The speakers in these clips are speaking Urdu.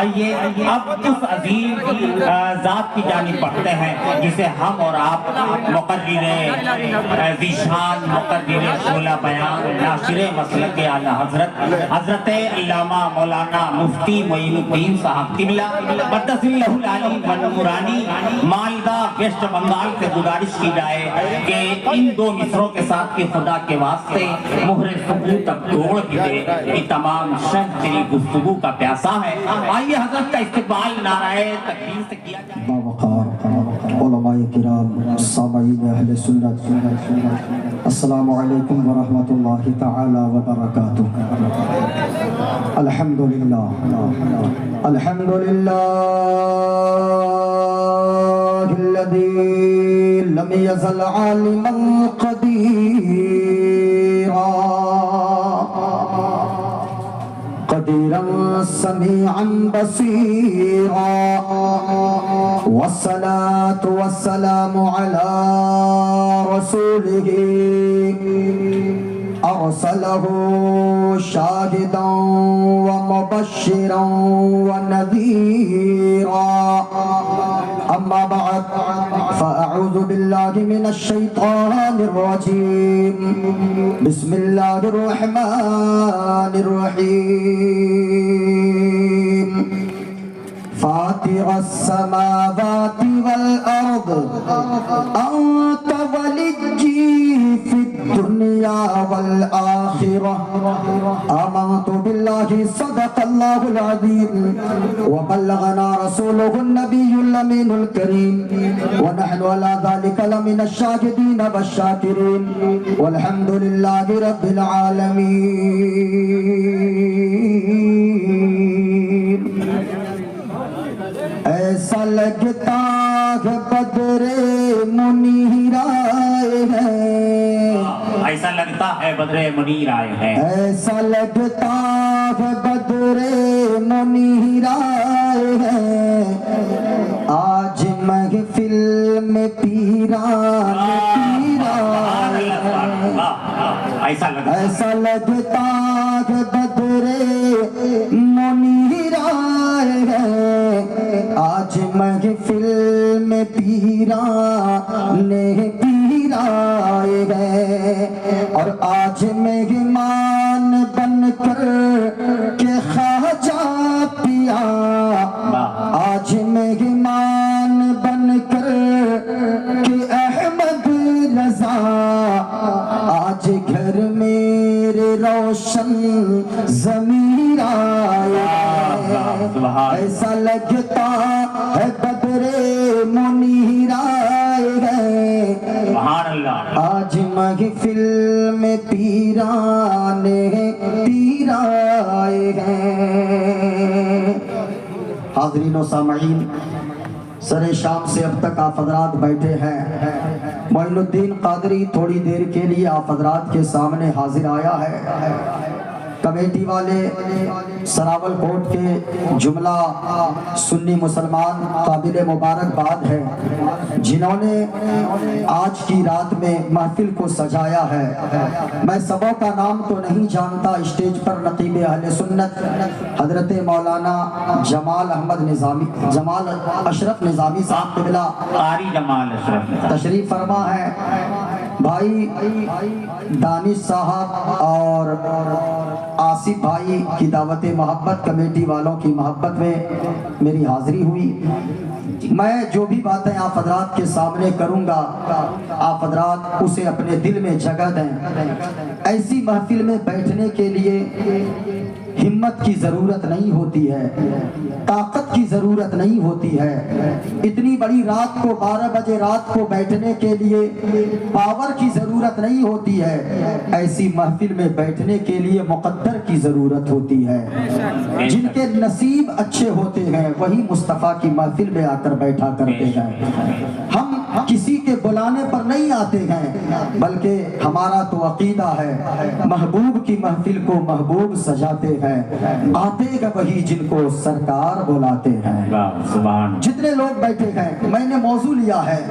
آئیے اب اس عظیم ذات کی جانب بڑھتے ہیں جسے ہم اور آپ مقرر ذیشان، مقرر شعلہ بیان، ناشر مسلک اعلیٰ حضرت علامہ مولانا مفتی معین الدین صاحب قبلہ قدس اللہ العلی والنورانی مالدہ ویسٹ بنگال سے گزارش کی جائے کہ ان دو مصروں کے ساتھ کہ خدا کے واسطے مہر سکوت تک توڑ بھی دے، یہ تمام شہر تیری گفتگو کا پیاسا ہے۔ آئیے حضرت کا استقبال نعرہ تکبیر سے کیا جائے۔ باوقار علماء کرام، سامعین اہل سنت، السلام علیکم ورحمۃ اللہ تعالی وبرکاتہ۔ الحمدللہ الحمدللہ الذی لم یزل عالما قدیرا قدیرا سمیعا بصیرا والصلاة والسلام علی رسولہ أرسله شاهدا ومبشرا ونذيرا أما بعد فأعوذ بالله من الشيطان الرجيم بسم الله الرحمن الرحيم فاطر السماوات والأرض أنت وليي في الدنيا والآخرة آمنت بالله صدق الله العظيم وبلغنا رسوله النبي الأمين الكريم ونحن على ذلك لمن الشاهدين والشاكرين والحمد لله رب العالمين۔ ایسا لگتا ہے بدر منیر آئے ہیں، ایسا لگتا ہے بدر منیر آئے ہیں، ایسا لگتا ہے بدر منیر آئے ہیں، آج محفل میں پیران آئے ہیں، ایسا لگتا ہے بدر منیر آئے ہیں، آج محفل میں پیران آئے ہیں، اور آج مہمان بن کر کے خواجہ پیا، آج مہمان بن کر کے احمد رضا، آج گھر میرے روشن ضمیر آئے ہیں، ایسا لگتا ہے بدر منیر آئے ہیں، آج محفل میں پیران آئے ہیں۔ حاضرین و سامعین، سر شام سے اب تک آپ حضرات بیٹھے ہیں، معین الدین قادری تھوڑی دیر کے لیے آپ حضرات کے سامنے حاضر آیا ہے۔ کمیٹی والے سراول کوٹ کے جملہ سنی مسلمان قابل مبارکباد ہے جنہوں نے آج کی رات میں محفل کو سجایا ہے۔ میں سبوں کا نام تو نہیں جانتا، اسٹیج پر نقیب اہل سنت حضرت مولانا جمال اشرف نظامی صاحب قبلہ قاری جمال اشرف تشریف فرما ہے، بھائی دانش صاحب اور آصف بھائی کی دعوت محبت، کمیٹی والوں کی محبت میں میری حاضری ہوئی۔ میں جو بھی باتیں آپ حضرات کے سامنے کروں گا، آپ حضرات اسے اپنے دل میں جگہ دیں۔ ایسی محفل میں بیٹھنے کے لیے ہمت کی ضرورت نہیں ہوتی ہے، طاقت کی ضرورت نہیں ہوتی ہے، اتنی بڑی رات کو 12 بجے رات کو بیٹھنے کے لیے پاور کی ضرورت نہیں ہوتی ہے، ایسی محفل میں بیٹھنے کے لیے مقدر کی ضرورت ہوتی ہے۔ جن کے نصیب اچھے ہوتے ہیں وہی مصطفیٰ کی محفل میں آ کر بیٹھا کرتے ہیں۔ ہم کسی کے بلانے پر نہیں آتے ہیں، بلکہ ہمارا تو عقیدہ ہے محبوب کی محفل کو محبوب سجاتے ہیں، آتے گا وہی جن کو سرکار بلاتے ہیں۔ سبحان جتنے لوگ بیٹھے ہیں، میں نے موضوع لیا ہے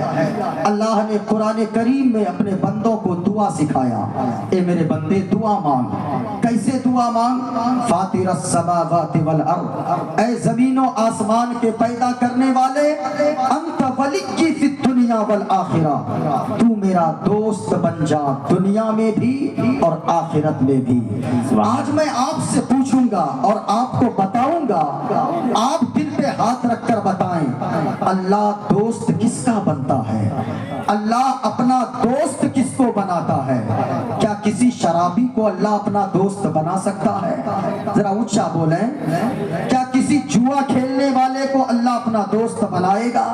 اللہ نے قرآن کریم میں اپنے بندوں کو دعا سکھایا۔ اے میرے بندے دعا مانگ۔ کیسے دعا مانگ؟ فاطر السماوات والارض، اے زمین و آسمان کے پیدا کرنے والے، انت ولی فی الدنیا والآخرہ، تو میرا دوست بن جا دنیا میں بھی اور آخرت میں بھی۔ آج میں آپ سے پوچھوں گا اور آپ کو بتاؤں گا، آپ دل پہ ہاتھ رکھ کر بتائیں اللہ دوست کس کا بنتا ہے؟ اللہ اپنا دوست کس کو بناتا ہے؟ کیا کسی شرابی کو اللہ اپنا دوست بنا سکتا ہے؟ ذرا اونچا بولیں۔ کیا کسی جوا کھیلنے والے کو اللہ اپنا دوست بنائے گا؟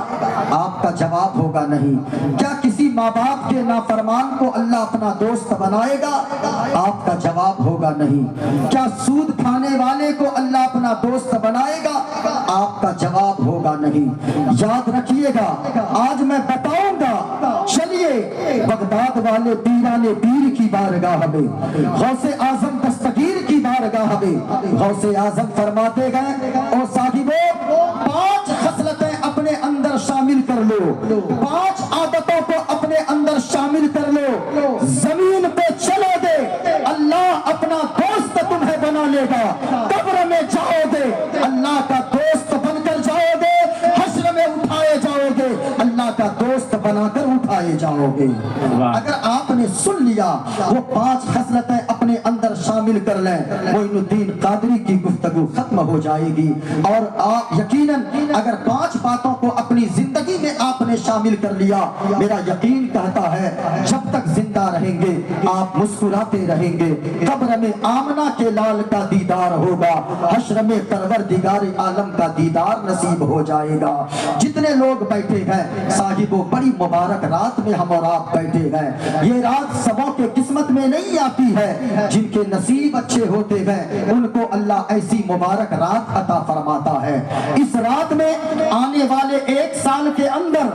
آپ کا جواب ہوگا نہیں۔ کیا کسی ماں باپ کے نافرمان کو اللہ اپنا دوست بنائے گا؟ آپ کا جواب ہوگا نہیں۔ کیا سود کھانے والے کو اللہ اپنا دوست بنائے گا؟ آپ کا جواب ہوگا نہیں۔ یاد رکھیے گا، آج میں بتاؤں گا، چلیے بغداد والے پیران پیر کی بارگاہ میں، غوث اعظم دستگیر کی بارگاہ میں غوث اعظم فرماتے گئے او صاحبو 5 خصلتیں اپنے اندر شامل کر لو، 5 عادتوں کو اپنے اندر شامل کر لو، زمین پہ چلو گے اللہ اپنا دوست تمہیں بنا لے گا، قبر میں جاؤ گے اللہ کا دوست بن کر جاؤ گے، حشر میں اٹھائے جاؤ گے اللہ کا دوست بنا کر اٹھائے جاؤ گے۔ اگر آپ نے سن لیا وہ 5 خصلتیں اپنے اندر شامل کر لیں، معین الدین قادری کی گفتگو ختم ہو جائے گی۔ اور آپ یقیناً اگر 5 باتوں کو اپنی زندگی میں آپ نے شامل کر لیا، میرا یقین کہتا ہے جب تک زندہ رہیں گے آپ مسکراتے رہیں گے، قبر میں آمنہ کے لال کا دیدار ہوگا، حشر میں پروردگار عالم کا دیدار نصیب ہو جائے گا۔ جتنے لوگ بیٹھے ہیں صاحبو، بڑی مبارک رات میں ہم اور آپ بیٹھے ہیں۔ یہ رات سبوں کے قسمت میں نہیں آتی ہے، جن کے نصیب اچھے ہوتے ہیں ان کو اللہ ایسی مبارک رات عطا فرماتا ہے۔ اس رات میں آنے والے 1 سال کے اندر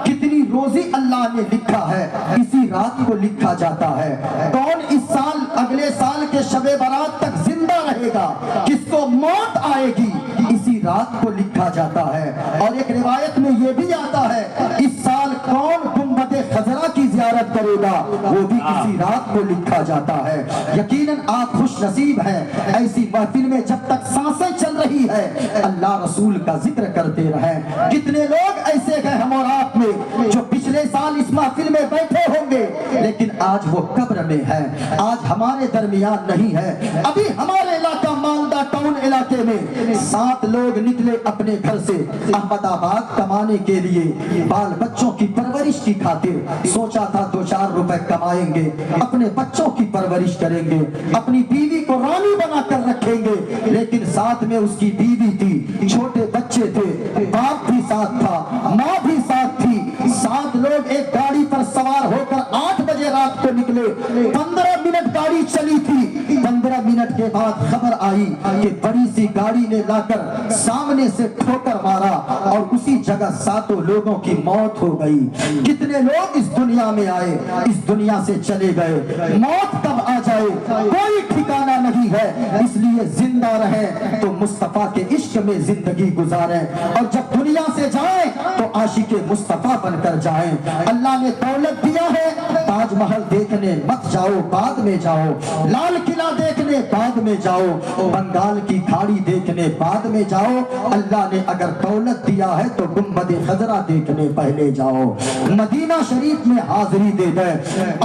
کتنی روزی اللہ نے لکھا ہے، اسی رات کو لکھا جاتا ہے۔ کون اس سال اگلے سال کے شب برات تک زندہ رہے گا، کس کو موت آئے گی، اسی رات کو لکھا جاتا ہے۔ اور ایک روایت میں یہ بھی آتا ہے اس سال کون گنبد خضرا کی زیارت کرے گا، وہ بھی اسی رات کو لکھا جاتا ہے۔ یقیناً آپ خوش نصیب ہیں، ایسی محفل میں جب تک سانسیں چل رہی ہے اللہ رسول کا ذکر کرتے رہیں۔ کتنے لوگ ایسے ہیں ہم اور آپ میں جو پچھلے سال اس محفل میں بیٹھے ہوں گے لیکن آج وہ قبر میں ہے، آج ہمارے درمیان نہیں ہے۔ ابھی ہمارے علاقہ مالدہ ٹاؤن علاقے میں 7 لوگ نکلے اپنے گھر سے احمد آباد کمانے کے لیے، بال بچوں کی پرورش کی خاطر سوچا تھا 2-4 روپے کمائیں گے، اپنے بچوں کی پرورش کریں گے، اپنی بیوی کو رانی بنا کر رکھیں گے، لیکن ساتھ میں اس کی بیوی تھی، چھوٹے بچے تھے، باپ بھی ساتھ تھا، ماں بھی ساتھ تھی۔ 7 لوگ ایک گاڑی پر سوار ہو کر 8 بجے رات کو نکلے، 15 منٹ گاڑی چلی تھی، 15 منٹ کے بعد خبر آئی کہ بڑی سی گاڑی نے لا کر سامنے سے ٹھوکر مارا اور اسی جگہ 7 لوگوں کی موت ہو گئی۔ کتنے لوگ اس دنیا میں آئے، اس دنیا سے چلے گئے، موت کب آ جائے کوئی ٹھکانہ نہیں ہے، اس لیے زندہ رہیں تو مصطفیٰ کے عشق میں زندگی گزاریں، اور جب دنیا سے جائیں تو عاشق مصطفیٰ بن کر جائیں۔ اللہ نے دولت دیا ہے، تاج محل دیکھنے مت جاؤ، بعد میں جاؤ، لال قلعہ دیکھنے بعد میں جاؤ، بنگال کی کھاڑی دیکھنے بعد میں جاؤ، اللہ نے اگر دولت دیا ہے تو گنبد خضرا دیکھنے پہلے جاؤ۔ مدینہ شریف میں حاضری دے گئے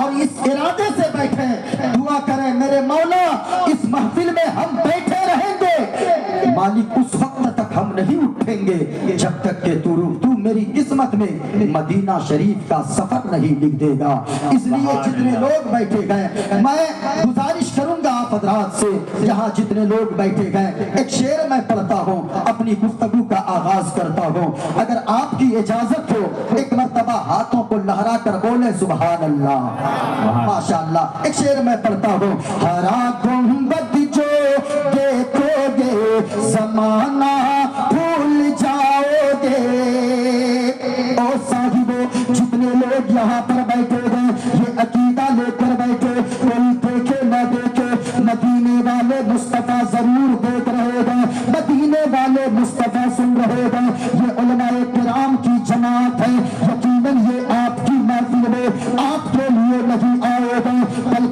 اور اس ارادے سے بیٹھے دعا کریں میرے مولا اس محفل میں ہم بیٹھے رہیں گے، مالک اس وقت تک ہم نہیں اٹھیں گے جب تک کہ تو میری قسمت میں مدینہ شریف کا سفر نہیں لکھ دے گا۔ اس لیے جتنے لوگ بیٹھے گئے میں گزارش کروں گا آپ حضرات سے، یہاں جتنے لوگ بیٹھے گئے ایک شعر میں پڑھتا ہوں، اپنی گفتگو کا آغاز کرتا ہوں، اگر آپ کی اجازت ہو ایک مرتبہ ہاتھوں کو لہرا کر بولے سبحان اللہ، ماشاءاللہ۔ ایک شعر میں پڑھتا ہوں، ہرا گنبد جو دیکھو گے زمانہ بھول جاؤ گے، او صاحبو جتنے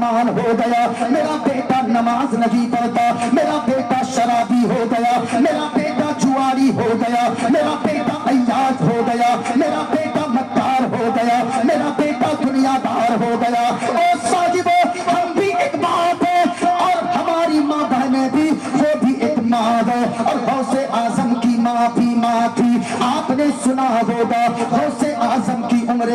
مسلمان ہو گیا, میرا بیٹا نماز نہیں پڑھتا, میرا بیٹا شرابی ہو گیا, میرا بیٹا جواری ہو گیا, میرا بیٹا عیاذ ہو گیا, میرا بیٹا مکار ہو گیا, میرا بیٹا دنیا دار ہو گیا. اور صاحبو, ہم بھی ایک باپ ہے اور ہماری ماں بہنیں بھی, وہ بھی ایک ماں ہے. اور غوث اعظم کی ماں بھی ماں تھی. آپ نے سنا ہوگا غوث اعظم کی عمر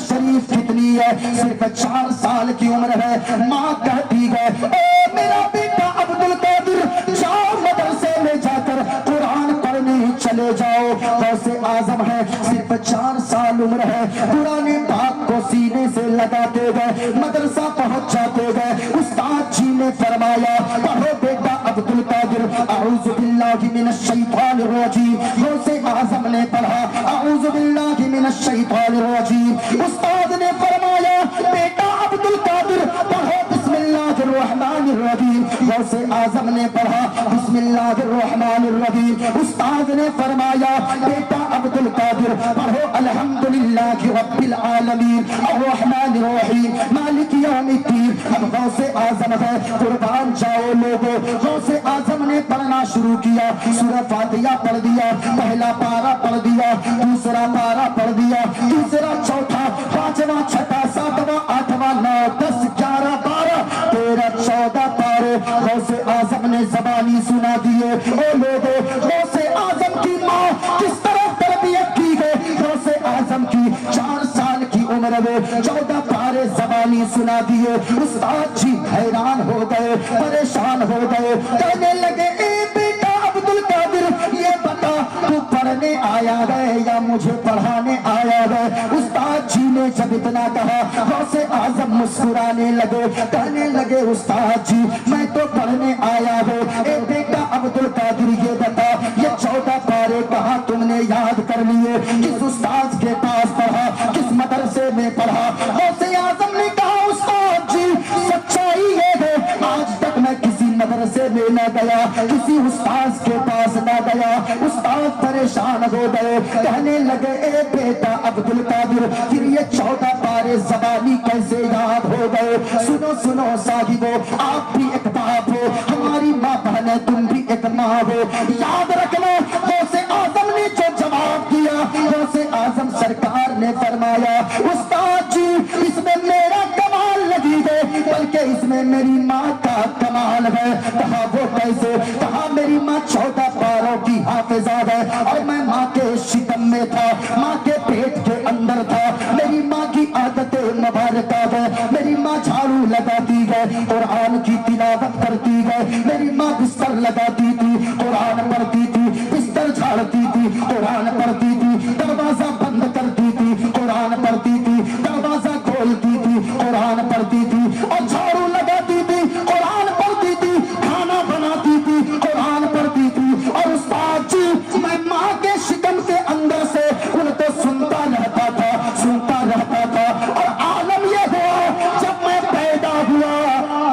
شریف کتنی ہے؟ صرف 4 سال کی عمر ہے. ماں کہتی ہے اے میرا بیٹا عبد القادر, جاؤ مدرسے میں جا کر قرآن پڑھنے چلے جاؤ. غوث اعظم ہے, صرف 4 سال عمر ہے. قرآن پاک کو سینے سے لگاتے گئے, مدرسہ پہنچ جاتے گئے. استاد جی نے فرمایا پڑھو بیٹا عبد القادر, اعوذ باللہ من الشیطان الرجیم. غوث اعظم نے پڑھا اعوذ باللہ من الشیطان الرجیم. استاد نے فرمایا بیٹا عبد القادر پڑھو بسم اللہ الرحمن الرحیم. غوث اعظم نے پڑھا بسم اللہ الرحمن الرحیم. استاد نے فرمایا بیٹا عبد القادر پڑھو الحمدللہ رب العالمین الرحمن الرحیم مالک یوم الدین. اب غوث اعظم ہے, قربان جاؤ لوگو. غوث اعظم نے پڑھنا شروع کیا, سورہ فاتحہ پڑھ دیا, پہلا پارہ پڑھ دیا, دوسرا پارہ پڑھ دیا, تیسرا, چوتھا, پانچواں, چھٹا, ساتواں, آٹھواں, 9, 10, 11, 12, 13, 14 پارے غوث اعظم نے زبانی سنا دیے. او لوگو, غوث اعظم کی ماں کس طرح تربیت کی ہے. غوث اعظم کی 4 سال کی عمر میں 14 پارے زبانی سنا دیے. استاد جی حیران ہو گئے, پریشان ہو گئے, کہنے لگے اے بیٹا عبد القادر یہ بتا تو پڑھنے آیا ہے یا مجھے پڑھانے آیا ہے. استاد جی نے جب اتنا کہا غوث اعظم مسکرانے لگے, کہنے لگے استاد جی میں تو پڑھنے آیا ہوں. اے بیٹا عبد القادر یہ بتا یہ 14 پارے کہاں تم نے یاد کر لیے, کس استاد کے پاس پڑھا, کس مدرسے میں پڑھا. غوث اعظم نے کہا استاد جی سچائی یہ ہے آج تک میں کسی مدرسے میں نہ گیا, کسی استاد کے پاس نہ گیا. استاد پریشان ہو گئے, کہنے لگے اے بیٹا عبد القادر پھر یہ 14 پارے زبانی کیسے یاد ہو گئے. سنو سنو صاحبو, آپ بھی ایک باپ ہو, ہماری ماں بہن ہے, تم بھی ایک ماں ہو. یاد رکھنا غوث اعظم نے جو جواب دیا, غوث اعظم سرکار نے فرمایا استاد جی اس میں میرا کمال نہیں ہے بلکہ اس میں میری ماں کا کمال ہے. کہا وہ کیسے؟ کہا میری ماں 14 پاروں کی حافظہ ہے اور میں ماں کے شکم میں تھا, ماں کے پیٹ کے اندر تھا. میری ماں کی عادت مبارکہ ہے, میری ماں جھاڑو لگاتی ہے, قرآن کی تلاوت کرتی ہے. میری ماں بستر لگاتی تھی, قرآن پڑھتی تھی, بستر جھاڑتی تھی, قرآن پڑھتی تھی, دروازہ بند کرتی تھی, قرآن پڑھتی تھی, دروازہ کھولتی تھی, قرآن پڑھتی تھی, اور جھاڑو لگاتی تھی, قرآن پڑھتی تھی, کھانا بناتی تھی, قرآن پڑھتی تھی. اور استاد جی میں ماں کے شکم کے اندر سے ان کو سنتا رہتا تھا, سنتا رہتا تھا. اور عالم یہ ہوا جب میں پیدا ہوا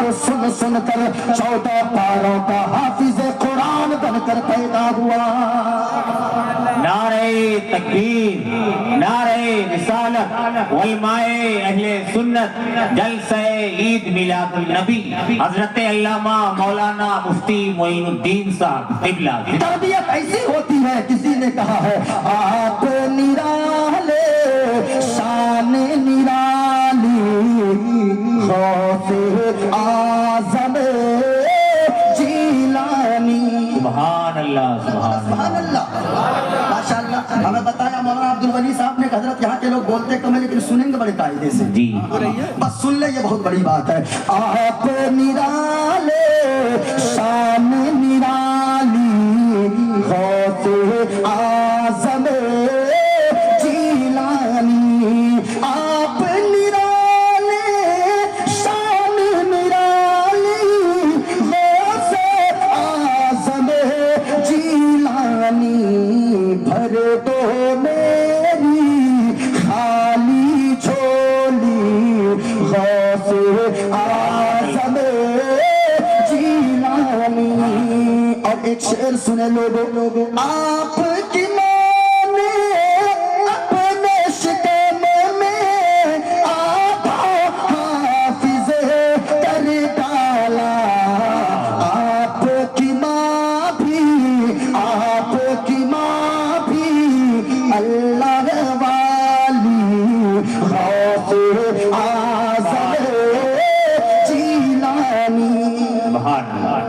تو سن سن کر 14 پاروں کا حافظ قرآن بن کر پیدا ہوا. نعرہ تکبیر, نعرہ رسالت, علماء اہل سنت, جلسہ عید میلاد النبی حضرت علامہ مولانا مفتی معین الدین صاحب قبلہ. تربیت ایسی ہوتی ہے, کسی نے کہا ہے آپ نرالے شان نرالی غوث اعظم جیلانی. سبحان اللہ, سبحان اللہ, ماشاءاللہ. ہمیں بتایا مولانا عبد الولی صاحب نے, حضرت یہاں کے لوگ بولتے کم ہے لیکن سنیں گے بڑے قاعدے سے. جی بس سن لے, یہ بہت بڑی بات ہے. آپ نرالے شان نرالی غوث اعظم جیلانی. آپ نرالے شان نرالی غوث اعظم جیلانی. بھر دو میری خالی جھولی غوث اعظم جیلانی. اور ایک شعر سنے لوگو, آپ کی ماں نے اپنے شکم میں آبا حافظ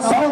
100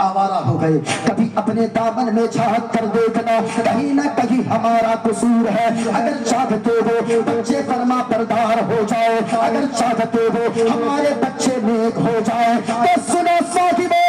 آوارہ ہو گئے. کبھی اپنے دامن میں جھانک کر دیکھنا, کہیں نہ کہیں ہمارا قصور ہے. اگر چاہتے ہو بچے فرما بردار ہو جائے, اگر چاہتے ہو ہمارے بچے نیک ہو جائے, تو سنو صاحبو,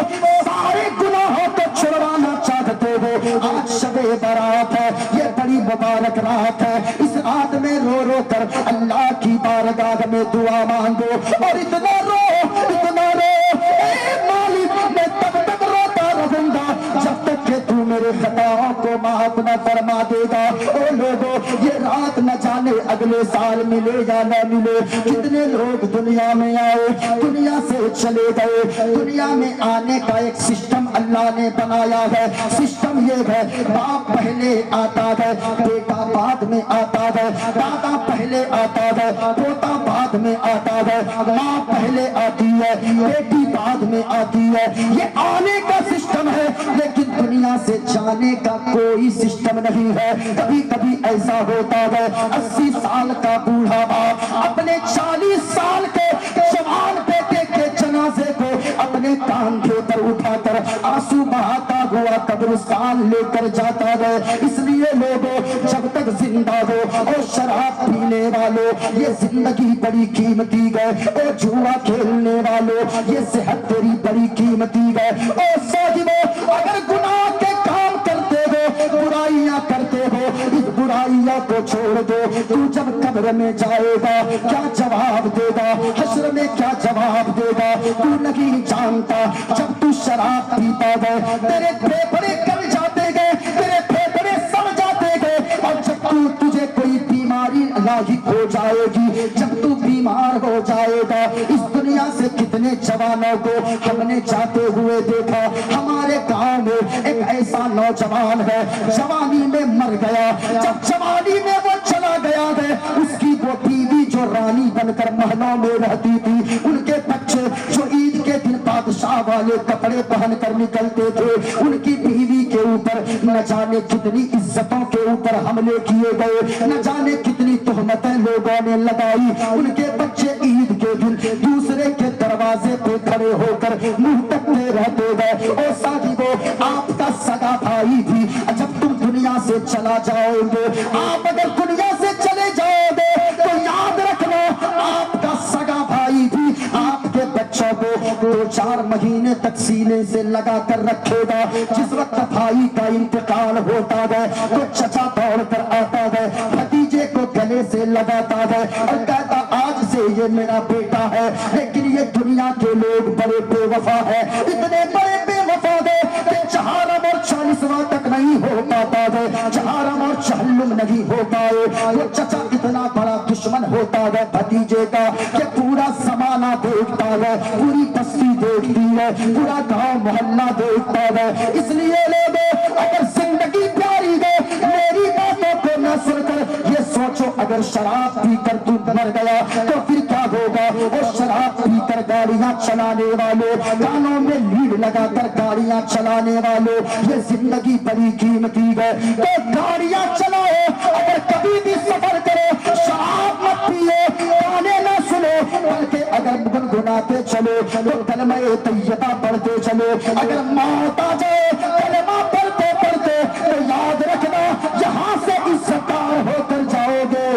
سارے گناہوں کو چھڑوانا چاہتے ہو, آج شب برات ہے, یہ بڑی مبارک رات ہے. اس رات میں رو رو کر اللہ کی بارگاہ میں دعا مانگو, اور اتنا رو اے مالک, میں تب تک روتا رہوں گا جب تک کہ تو میرے خطاؤں کو معاف نہ فرما دے گا. او لوگو, یہ رات نہ جانے اگلے سال ملے یا نہ ملے. کتنے لوگ دنیا میں آئے, دنیا سے چلے گئے. دنیا میں آنے کا ایک سسٹم اللہ نے بنایا ہے. سسٹم یہ ہے, باپ پہلے آتا ہے, بیٹا بعد میں آتا ہے, دادا پہلے آتا ہے, پوتا بعد میں آتا ہے, ماں پہلے آتی ہے, بیٹی بعد میں آتی ہے. یہ آنے کا سسٹم ہے, لیکن دنیا سے جانے کا کوئی سسٹم نہیں ہے. کبھی کبھی ایسا ہوتا ہے 80 سال کا بوڑھا باپ اپنے 40 سال کے جوان بیٹے کے جنازے کو اپنے کاندھے پر اٹھا کر آنسو بہاتا ہوا قبرستان لے کر جاتا ہے. اس لیے لوگوں, جب تک زندہ ہو اور شراب پینے والوں, یہ زندگی بڑی قیمتی ہے. اور جوا کھیلنے والوں, یہ صحت تیری بڑی قیمتی ہے. اور صاحبو, اگر گناہ کے کام کرتے ہو, برائیاں کرتے ہو, اس برائیاں کو چھوڑ دو. تو جب قبر میں جائے گا کیا جواب دے گا, حشر میں کیا جواب دے گا, تو نہیں جانتا. جب تو شراب پیتا ہے, تیرے پھیپھڑے گل جاتے گئے, تیرے پھیپھڑے سڑ جاتے گئے. اور جب تجھے کوئی بیماری لاحق ہو جائے گی, جب تو بیمار ہو جائے گا. اس دنیا سے کتنے جوانوں کو ہم نے جاتے ہوئے دیکھا. ہمارے گاؤں میں ایک ایسا نوجوان ہے, جوانی میں مر گیا. جب جوانی میں وہ چلا گیا ہے, اس کی وہ بیوی جو رانی بن کر محلوں میں رہتی تھی, ان کے بچے جو عید کے دن بادشاہ والے کپڑے پہن کر نکلتے تھے, ان کی بیوی کے اوپر نہ جانے کتنی عزتوں کے اوپر حملے کیے گئے, نہ جانے کتنی تہمتیں لوگوں نے لگائی. ان کے بچے عید کے دن دوسرے کے دروازے پہ کھڑے ہو کر منہ ٹکتے رہتے گئے. اور صاحبو, آپ کا سگا بھائی بھی جب تم دنیا سے چلا جاؤ گے, آپ اگر دنیا سے چلے جاؤ گے, تو یاد رکھنا آپ کا سگا بھائی بھی آپ کے بچوں کو 2-4 مہینے تک سینے سے لگا کر رکھے گا. جس وقت بھائی کا انتقال ہوتا ہے, تو چچا دوڑ کر آتا ہے, بھتیجے کو گلے سے لگاتا ہے اور کہتا آج سے یہ میرا بیٹا ہے. لیکن یہ دنیا کے لوگ بڑے بے وفا ہے, اتنے بڑے بے وفا ہے کہ چہارم اور 40واں تک نہیں ہو پاتا ہے, چہارم اور چہلم نہیں ہو پائے. وہ چچا اتنا بڑا دشمن ہوتا ہے بھتیجے کا کہ پورا زمانہ دیکھتا ہے, پوری بستی دیکھتی ہے, پورا گاؤں محلہ دیکھتا ہے. اس لیے لوگوں, اگر زندگی پیاری ہے, میری باتوں کو نہ سن کر یہ سوچو, اگر شراب پی کر تو مر گیا تو پھر کیا ہوگا. اور شراب پی کر گاڑیاں چلانے والوں, کانوں میں لیڈ لگا کر گاڑیاں چلانے والوں, یہ زندگی بڑی قیمتی ہے. تو گاڑیاں چلاؤ, اگر کبھی بھی سفر کرو, شراب مت پیو, گانے نہ سنو, بلکہ اگر گنگناتے چلو تو کلمہ طیبہ پڑھتے چلو. اگر موت آ جائے کلمہ پڑھتے پڑھتے, تو یاد رکھنا یہاں سے عزتدار ہو کر جاؤ گے,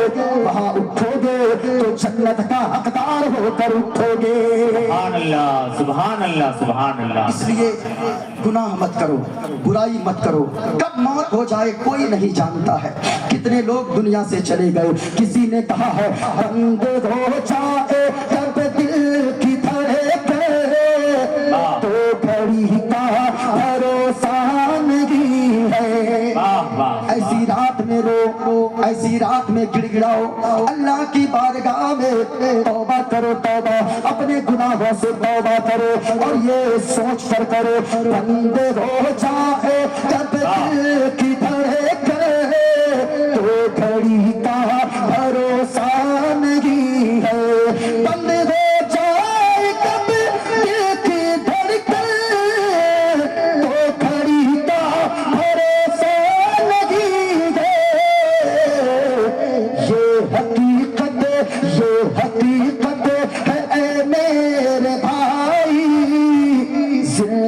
وہاں اٹھو گے تو جنت کا حقدار ہو کر اٹھو گے. سبحان اللہ, سبحان اللہ, سبحان اللہ. اس لیے گناہ مت کرو, برائی مت کرو. کب موت ہو جائے کوئی نہیں جانتا ہے. کتنے لوگ دنیا سے چلے گئے. کسی نے کہا ہے بندے ہو جائے جب دل کی دھڑکن, تو گھڑی کا بھروسہ نہیں ہے. ایسی رات میں رو, ایسی رات میں گڑ گڑاؤ, اللہ کی بارگاہ میں توبہ کرو, توبہ اپنے گناہوں سے توبہ کرو, اور یہ سوچ کر کرو بندے ہو جائے جب دل کی دھڑکن, تو گھڑی کا بھروسہ نہیں ہے. بندے ہو جائے جب دل کی دھڑکن, تو گھڑی کا بھروسہ نہیں ہے. یہ حقیقت ہے اے میرے بھائی,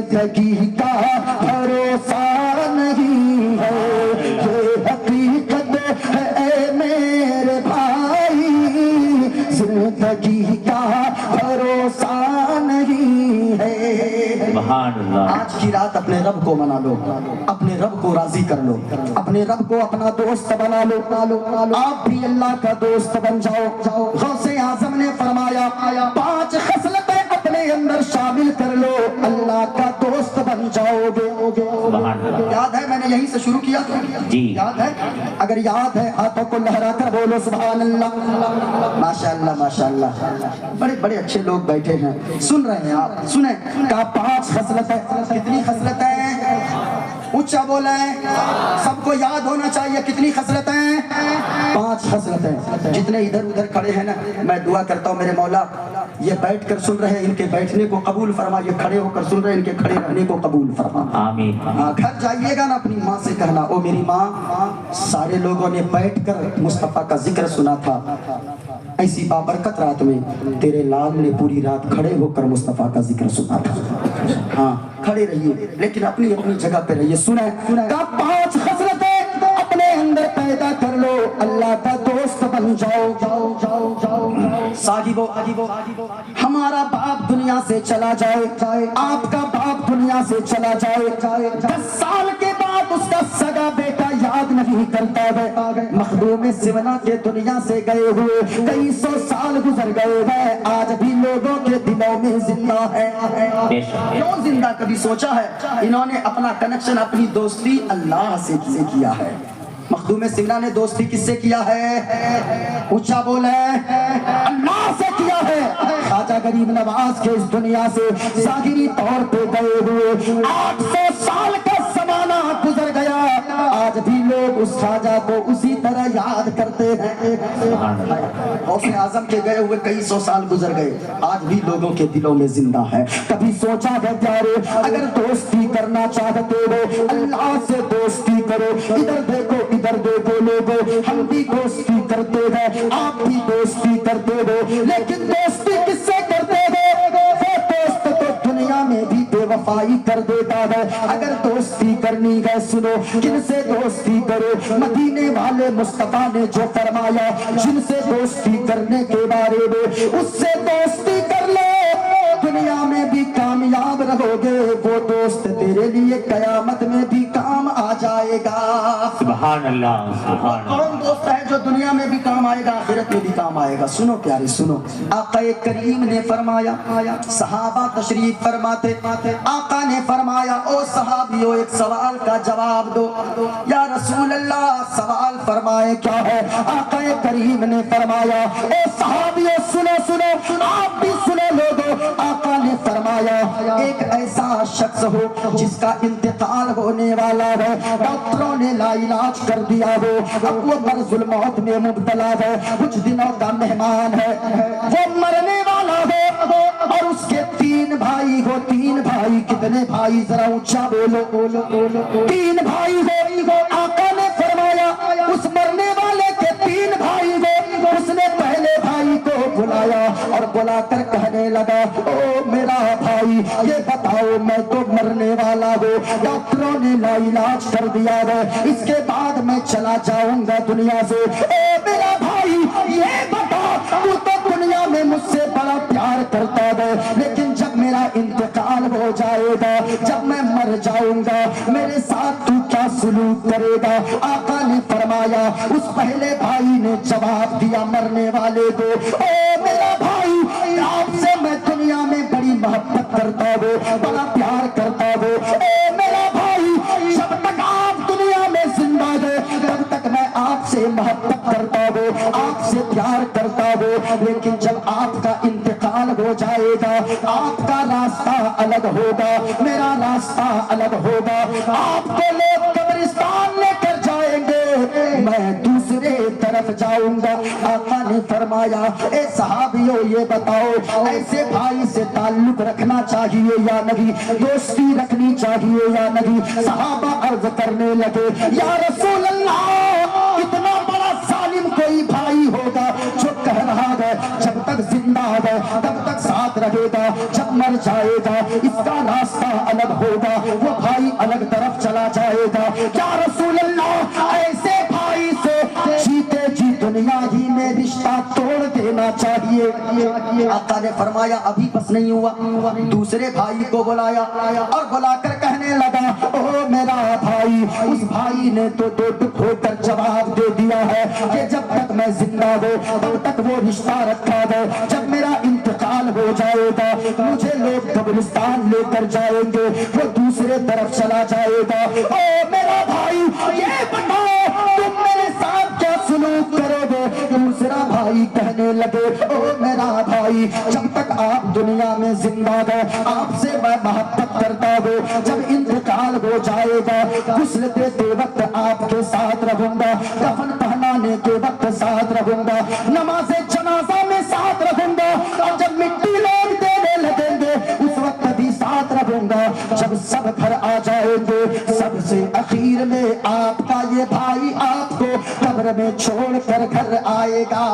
زندگی کا بھروسہ نہیں ہے، یہ حقیقت ہے اے میرے بھائی، زندگی کا بھروسہ نہیں ہے۔ سبحان اللہ۔ آج کی رات اپنے رب کو منا لو، اپنے رب کو راضی کر لو، اپنے رب کو اپنا دوست بنا لو، آپ بھی اللہ کا دوست بن جاؤ۔ غوث اعظم نے فرمایا 5 خصلتیں اپنے اندر شامل کر لو، اللہ کا دوست بن جاؤ گے۔ سبحان اللہ۔ یاد ہے میں نے یہیں سے شروع کیا تھا؟ جی یاد ہے؟ اگر یاد ہے ہاتھوں کو لہرا کر بولو سبحان اللہ۔ ماشاءاللہ ماشاءاللہ، بڑے بڑے اچھے لوگ بیٹھے ہیں، سن رہے ہیں آپ، سنیں۔ کہا 5 خصلتیں، کتنی خصلتیں؟ اونچا بولیں، سب کو یاد ہونا چاہیے کتنی خصلتیں؟ 5 خصلتیں۔ جتنے ادھر ادھر کھڑے ہیں نا، میں دعا کرتا ہوں میرے مولا یہ بیٹھ کر سن رہے ہیں ان کے بیٹھنے کو قبول فرما، یہ کھڑے ہو کر سن رہے ہیں ان کے کھڑے رہنے کو قبول فرما۔ آمین۔ گھر جائیے گا نا اپنی ماں سے کہنا او میری ماں، سارے لوگوں نے بیٹھ کر مصطفیٰ کا ذکر سنا تھا، ایسی بابرکت رات میں تیرے لال نے پوری رات کھڑے ہو کر مصطفیٰ کا ذکر سنا تھا۔ ہاں کھڑے رہیے لیکن اپنی اپنی جگہ پہ رہیے۔ سنیں کہ 5 خصلتیں اپنے اندر پیدا کر لو، اللہ کا دوست بن جاؤ۔ صاحبو، ہمارا باپ دنیا سے چلا جائے، آپ کا باپ دنیا سے چلا جائے، 10 سال کے بعد اس کا سگا بیٹا یاد نہیں کرتا ہے۔ مخدوم سمنا کے دنیا سے گئے ہوئے کئی 100 سال گزر گئے ہیں، آج بھی لوگوں کے دلوں میں زندہ ہے۔ کیوں زندہ؟ کبھی سوچا ہے انہوں نے اپنا کنیکشن، اپنی دوستی اللہ سے کیا ہے؟ مخدوم سمنا نے دوستی کس سے کیا ہے؟ اونچا بولے، اللہ سے کیا ہے۔ خواجہ غریب نواز کے اس دنیا سے ظاہری طور پہ گئے ہوئے 800 سال کا زمانہ گزر گیا، آج بھی لوگ اس خواجہ کو اسی طرح یاد کرتے ہیں۔ غوث اعظم کے گئے ہوئے کئی 100 سال گزر گئے، آج بھی لوگوں کے دلوں میں زندہ ہے۔ کبھی سوچا ہے پیارے اگر دوستی کرنا چاہتے ہو اللہ سے دوستی کرو، ادھر دیکھو ادھر دیکھو لوگوں، ہم بھی دوستی کرتے ہیں، آپ بھی دوستی کرتے ہو، لیکن دوستی کس سے کرتے ہو؟ وہ دوست تو دنیا میں بھی بے وفائی کر دیتا ہے۔ اگر دوستی کرنی ہے سنو کن سے دوستی کرو، مدینے والے مصطفیٰ نے جو فرمایا جن سے دوستی کرنے کے بارے میں اس سے دوستی کر لو، دنیا میں بھی کامیاب رہو گے، وہ دوست تیرے لیے قیامت میں بھی کام آ جائے گا۔ سبحان اللہ۔ سبحان اللہ۔ کون دوست ہے جو دنیا میں بھی کام آئے گا آخرت میں بھی کام آئے گا؟ سنو پیارے سنو، آقا کریم نے فرمایا، صحابہ تشریف فرماتے، آقا نے فرمایا او صحابیو ایک سوال کا جواب دو۔ یا رسول اللہ سوال فرمائے کیا ہے؟ آقا کریم نے فرمایا اے صحابیو سنو سنو، آپ بھی سنو لوگو۔ آقا نے فرمایا ایک ایسا شخص ہو جس کا انتقال ہونے والا ہے، ڈاکٹروں نے لا علاج کر دیا ہو، اب وہ مرض الموت میں مبتلا ہے، کچھ دنوں کا مہمان ہے، وہ مرنے والا ہو اور اس کے 3 بھائی ہو۔ 3 بھائی کتنے بھائی؟ ذرا اونچا بولو۔ 3 بھائی ہو۔ آقا نے فرمایا اس مرنے والے کے 3 بھائی ہو، اس نے پہلے بھائی کو بلایا اور بلا کر کہنے لگا او میرا بھائی یہ بتاؤ میں تو مرنے والا ہوں، ڈاکٹروں نے لا علاج کر دیا ہے، اس کے بعد میں چلا جاؤں گا دنیا سے، اے میرا بھائی یہ بتا تو دنیا میں مجھ سے بڑا پیار کرتا ہے، لیکن جب میرا انتقال ہو جائے گا، جب میں مر جاؤں گا، میرے ساتھ تو کیا سلوک کرے گا؟ آقا نے فرمایا اس پہلے بھائی نے جواب دیا مرنے والے کو، اے میرا بھائی آپ سے میں دنیا میں بڑی محبت کرتا ہوں، بڑا پیار کرتا ہوں، اے میرا بھائی جب تک آپ دنیا میں زندہ ہے تب تک میں آپ سے محبت کرتا ہوں، آپ سے پیار کرتا ہوں، لیکن جب آپ کا انتقال ہو جائے گا آپ کا راستہ الگ ہوگا، میرا راستہ الگ ہوگا، آپ کو لوگ قبرستان لے کر جائیں گے، میں دوسرے طرف جاؤں گا۔ آقا نے فرمایا اے صحابیوں یہ بتاؤ ایسے بھائی سے تعلق رکھنا چاہیے یا نہیں، دوستی رکھنی چاہیے یا نہیں؟ صحابہ عرض کرنے لگے یا رسول اللہ اتنا بڑا ظالم کوئی بھائی ہوگا جو کہہ رہا ہے جب تک زندہ ہے تب تک ساتھ رہے گا، جب مر جائے گا اس کا راستہ الگ ہوگا، وہ بھائی الگ طرف چلا جائے گا۔ یا رسول اللہ ایسے بھائی سے جیتے جی دنیا ہی میں رشتہ توڑ دینا چاہیے۔ آقا نے فرمایا ابھی بس نہیں ہوا، دوسرے بھائی کو بلایا اور بلا کر کہنے لگا او میرا بھائی، اس بھائی نے تو دو دکھ ہو کر جواب دے دیا ہے کہ جب تک میں زندہ ہوں تب تک وہ رشتہ رکھا ہے، جب میرا انتقال ہو جائے گا مجھے لوگ قبرستان لے کر جائیں گے، وہ دوسرے طرف چلا جائے گا۔ او میرا بھائی یہ بتاؤ تم میرے ساتھ کیا سلوک کرو گے؟ دوسرا بھائی کہنے لگے او میرا بھائی، جب تک آپ دنیا میں زندہ ہیں آپ سے میں محبت کرتا ہوں، جب انتقال ہو جائے گا غسل دیتے وقت آپ کے ساتھ رہوں گا، کفن پہنانے کے وقت ساتھ رہوں گا، نماز جنازہ میں ساتھ رہوں گا، اور جب مٹی لوگ دینے لگیں گے اس وقت بھی ساتھ رہوں گا، جب سب گھر آ جائیں گے سب سے اخیر میں آپ کا یہ بھائی آپ کو قبر میں چھوڑ کر گھر آئے گا۔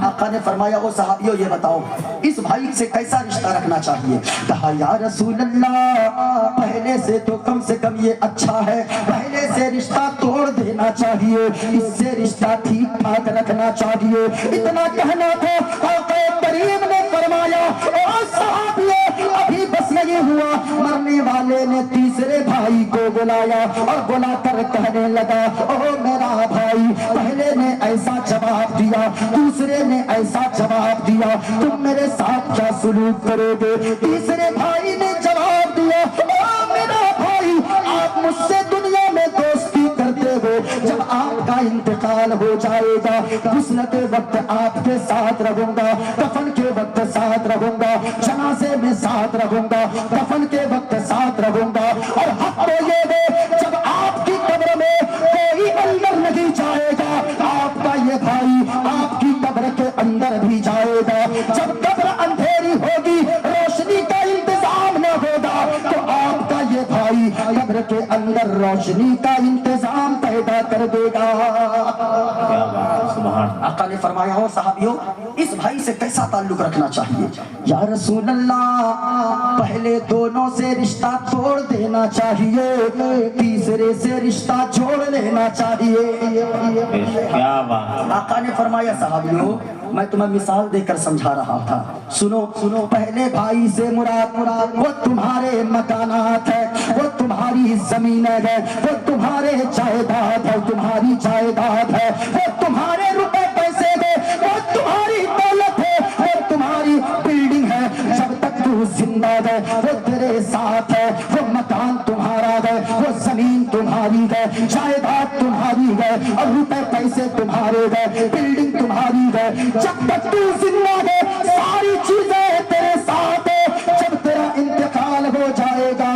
آقا نے فرمایا او صحابیوں یہ بتاؤ اس بھائی سے کیسا رشتہ رکھنا چاہیے؟ کہا یا رسول اللہ پہلے سے تو کم یہ اچھا ہے، پہلے سے رشتہ توڑ دینا چاہیے، اس سے رشتہ ٹھیک ٹھاک رکھنا چاہیے۔ اتنا کہنا تھا آقا کریم نے فرمایا او صحابیوں ابھی بس نہیں ہوا، مرنے والے نے تیسرے بھائی کو بلایا اور بلا کر کہنے لگا او میرا بھائی، پہلے نے ایسا جواب دیا دوسرے نے ایسا جواب دیا، تم میرے ساتھ کیا سلوک کرو گے؟ تیسرے بھائی نے جواب دیا او میرا بھائی آپ مجھ سے دنیا میں دوستی کرتے ہو، جب آپ کا انتقال ہو جائے گا غسل کے وقت آپ کے ساتھ رہوں گا، کفن کے وقت ساتھ رہوں گا، جنازے میں ساتھ رہوں گا، کفن کے وقت ساتھ رہوں گا، اور حق تو یہ ہے جب آپ کی قبر میں کوئی اندر نہیں جائے گا آپ کا یہ بھائی آپ کی قبر کے اندر بھی جائے گا، جب قبر اندھیری ہوگی روشنی کا انتظام نہ ہوگا تو آپ کا یہ بھائی قبر کے اندر روشنی کا انتظام پیدا کر دے گا۔ آقا نے فرمایا ہو صحابیوں اس بھائی سے کیسا تعلق رکھنا چاہیے؟ یا رسول اللہ پہلے دونوں سے رشتہ توڑ دینا چاہیے، تیسرے سے رشتہ جوڑ لینا چاہیے۔ آقا نے فرمایا صحابیوں میں تمہیں مثال دے کر سمجھا رہا تھا، سنو پہلے بھائی سے مراد وہ تمہارے مکانات ہے، وہ تمہاری زمین ہے، وہ تمہارے جائیداد ہے، تمہاری جائیداد ہے، وہ تمہارے روپے پیسے ہے، وہ تمہاری دولت ہے، وہ تمہاری بلڈنگ ہے، جب تک تو زندہ ہے وہ تیرے ساتھ ہے، وہ مکان تمہارا ہے، وہ زمین تمہاری ہے، جائیداد تمہاری ہے، اور روپے پیسے تمہارے ہے، بلڈنگ تمہاری ہے، جب تک تو زندہ ہے ساری چیزیں تیرے ساتھ ہے، جب تیرا انتقال ہو جائے گا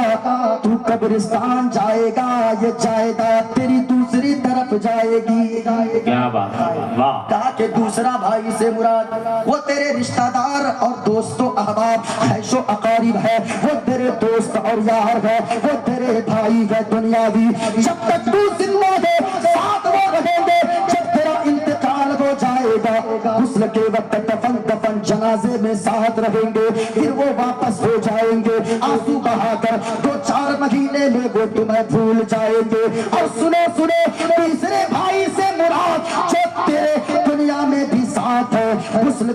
تو قبرستان جائے گا، یہ جائیداد تیری دوسری طرف جائے گی۔ کیا بات ہے، واہ۔ کہا کہ دوسرا بھائی سے مراد وہ تیرے رشتہ دار اور دوست و احباب خیش و اقارب ہے، وہ تیرے دوست اور یار ہے، وہ تیرے بھائی ہے دنیاوی، جب تک تو زندہ ہے ساتھ وہ رہیں گے، جب تیرا انتقال ہو جائے گا غسل کے وقت کفن جنازے میں ساتھ رہیں گے، پھر وہ واپس ہو جائیں گے آنسو بہا کر، 2-4 مہینے میں وہ تمہیں بھول جائیں گے۔ اور سنو تیسرے بھائی سے مراد جو تیرے دنیا میں بھی ساتھ ہے، غسل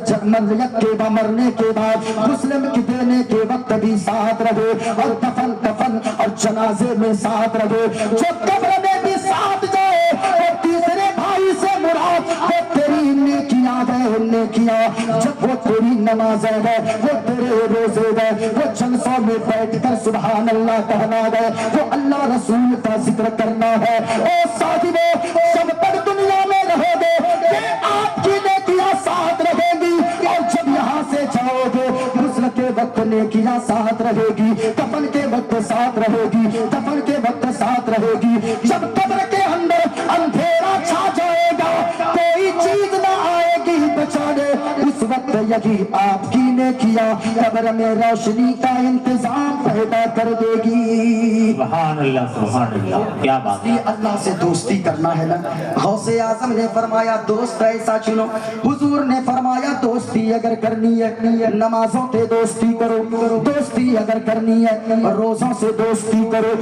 مرنے کے بعد غسل دینے کے وقت بھی ساتھ رہے، اور کفن اور جنازے میں ساتھ رہے، جو قبر میں بھی ساتھ جائے، اور تیسرے بھائی سے مراد وہ تیری نیکیاں ہے، نیکیاں جب وہ تیری نمازیں ہے، وہ تیرے روزے ہے، وہ جلسوں میں بیٹھ کر سبحان اللہ کہنا ہے، وہ اللہ رسول کا ذکر کرنا ہے۔ اے صاحبو جب تک دنیا میں رہو گے یہ آپ کی نیکیاں ساتھ رہے گی، اور جب یہاں سے جاؤ گے غسل کے وقت نیکیاں ساتھ رہے گی، کفن کے وقت ساتھ رہے گی، کفن کے وقت ساتھ رہے گی، جب قبر کے اندر اندھیرا چھا جائے گا کوئی چیز نہ آئے گی بچانے، اس وقت یہی آپ کی نیکیاں قبر میں روشنی کا انتظام پیدا کر دے گی۔ سبحان اللہ کیا بات ہے. اللہ سے دوستی کرنا ہے نا. غوث اعظم نے فرمایا دوست ایسا چنو. حضور نے فرمایا دوستی اگر کرنی ہے نمازوں سے دوستی کرو, دوستی اگر کرنی ہے روزوں سے دوستی کرو,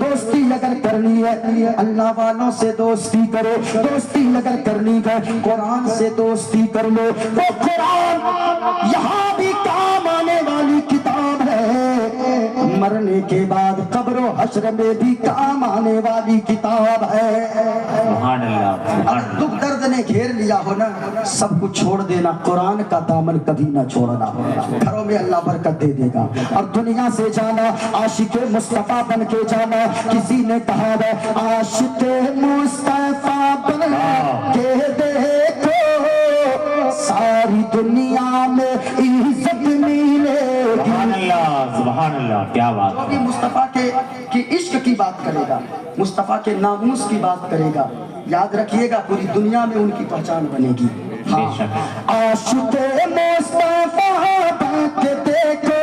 دوستی اگر کرنی ہے اللہ والوں سے دوستی کرو, دوستی اگر کرنی ہے قرآن سے دوستی کر لو. وہ قرآن یہاں بھی کام آنے والی کتاب ہے, مرنے کے بعد قبر و حشر میں بھی کام آنے والی کتاب ہے. سبحان اللہ. اگر دکھ درد نے گھیر لیا ہو نا سب کچھ چھوڑ دینا, قرآن کا دامن کبھی نہ چھوڑنا. گھروں میں اللہ برکت دے دے گا. اور دنیا سے جانا عاشق مصطفیٰ بن کے جانا. کسی نے کہا ہے عاشق مصطفیٰ بن کے دیکھو ساری دنیا میں عزت ملے گی. سبحان اللہ سبحان اللہ کیا بات جو بھی مصطفیٰ کے عشق کی بات کرے گا, مصطفیٰ کے ناموس کی بات کرے گا, یاد رکھیے گا پوری دنیا میں ان کی پہچان بنے گی. عاشق مصطفیٰ بن کے دیکھو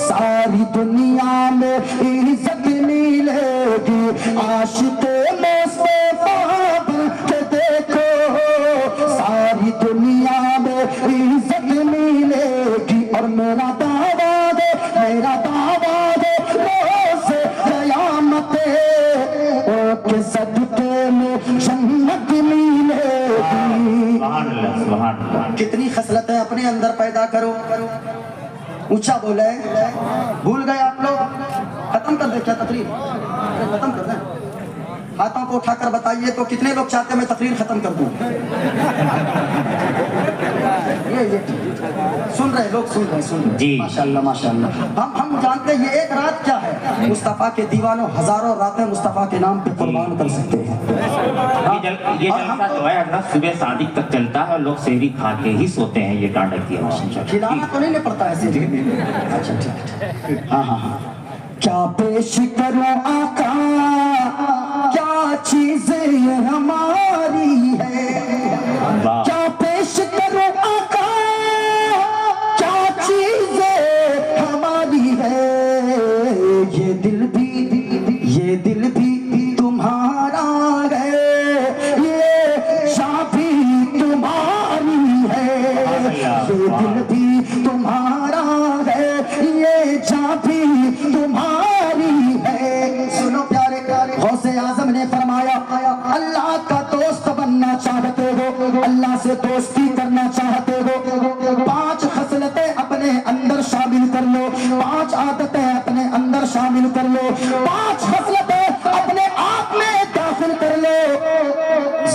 ساری دنیا میں عزت ملے گی. عاشق مصطفیٰ بن کے دیکھو ساری دنیا میں عزت ملے گی. اور میرا دعویٰ دے, میرا دعویٰ دے روز قیامت کے صدقے میں جنت ملے گی. سبحان اللہ سبحان اللہ. کتنی خصلتیں اپنے اندر پیدا کرو. اونچا بولے, بھول گئے آپ لوگ. ختم کر دیں کیا تقریر, ختم کر دیں. ہاتھوں کو اٹھا کر بتائیے تو کتنے لوگ چاہتے ہیں میں تقریر ختم کر دوں. یہ سن رہے لوگ, سن رہے جی. ماشاءاللہ ماشاءاللہ. ہم جانتے ہیں یہ ایک رات کیا ہے. مصطفیٰ کے دیوانوں ہزاروں راتیں مصطفیٰ کے نام پہ قربان کر سکتے ہیں. یہ جلسہ جو ہے حضرت صبح صادق تک چلتا ہے اور لوگ سحری کھا کے ہی سوتے ہیں. یہ ڈانڈک کی آواز کھلانا تو نہیں پڑتا ہے. اچھا ٹھیک. ہاں ہاں ہاں. کیا پیش کروں آقا, کیا چیزیں یہ ہماری ہے. کیا پیش کروں آقا, کیا چیزیں ہماری ہے. یہ دل بھی تمہارا ہے, یہ شاہ بھی تمہاری ہے. یہ دل بھی تمہارا ہے, یہ جاں بھی تمہاری ہے. سنو پیارے, غوث اعظم نے فرمایا اللہ کا دوست بننا چاہتے ہو, اللہ سے دوستی کرنا چاہتے ہو, 5 خصلتیں اپنے اندر شامل کر لو, 5 عادتیں اپنے اندر شامل کر لو, 5 خصلتیں اپنے آپ میں داخل کر لو.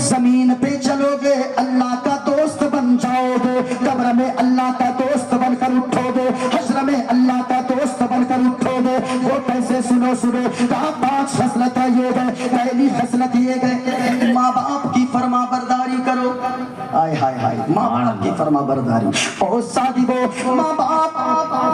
زمین پہ چلو گے اللہ کا دوست بن جاؤ گے, قبر میں اللہ کا دوست بن کر اٹھو گے, حشر میں اللہ کا دوست بن کر اٹھو گے. وہ کیسے, سنو کہا 5 خصلتیں یہ گئے. پہلی خصلت یہ گئے ماں باپ کی فرما برداری کرو. آئے ہائے ہائے, ماں باپ کی فرما برداری. اور صاحبو ماں باپ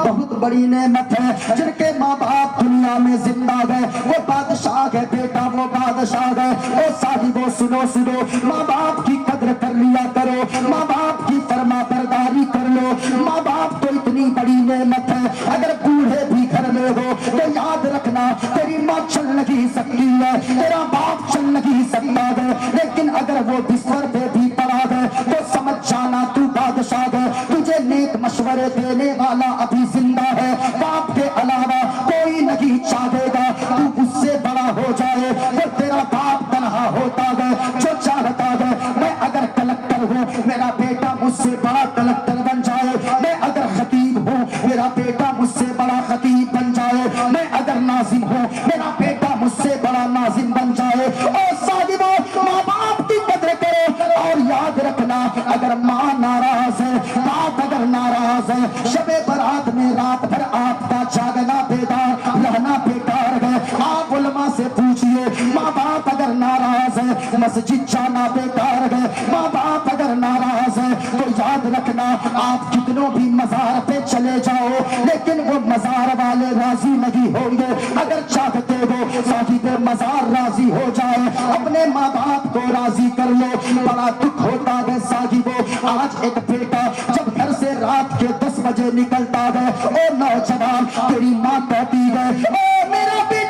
بہت بڑی نعمت ہے. جن کے ماں باپ دنیا میں زندہ گئے وہ بادشاہ ہے بیٹا, وہ بادشاہ ہے. اور صاحبو سنو ماں باپ کی قدر کر لیا کرو, ماں باپ کی فرما برداری کر لو. ماں باپ تو اتنی بڑی نعمت ہے, اگر بوڑھے بھی گھر میں ہو تو یاد رکھنا تیری ماں چل نہیں سکتی ہے, تیرا باپ چل نہیں سکتا ہے, لیکن اگر وہ بستر پہ بھی پڑا ہے تو سمجھ جانا تو بادشاہ ہے. تجھے نیک مشورے دینے والا ابھی زندہ ہے, باپ کے علاوہ کوئی نہیں چاہے گا تو اس سے بڑا ہو جائے. تو تیرا باپ تنہا ہوتا ہے جو چاہتا ہے میں اگر کلکٹر ہوں میرا بیٹا مجھ سے بڑا کلکٹر بن جائے, میں اگر خطیب ہوں میرا بیٹا مجھ سے بڑا خطیب بن جائے, میں اگر ناظم ہوں میرا بیٹا مجھ سے بڑا ناظم بن جائے. اور صاحبو ماں باپ کی قدر کرو. اور یاد رکھنا اگر ماں ناراض ہے, باپ اگر ناراض ہے, شب برات میں رات بھر آپ کا جاگنا بیدار رہنا بیکار ہے. آپ علماء سے پوچھئے ماں باپ اگر ناراض ہے مسجد جانا بیکار ہے. ماں باپ اگر ناراض ہے تو یاد رکھنا آپ کتنوں بھی مزار پہ چلے جاؤ لیکن وہ مزار والے راضی نہیں ہوں گے. اگر چاہتے ہو صاحب مزار راضی ہو جائے اپنے ماں باپ کو راضی کر لو. بڑا دکھ ہوتا ہے صاحبو, آج ایک بیٹا جب گھر سے رات کے 10 بجے نکلتا ہے, او نوجوان تیری ماں کہتی ہے او میرا بیٹا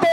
2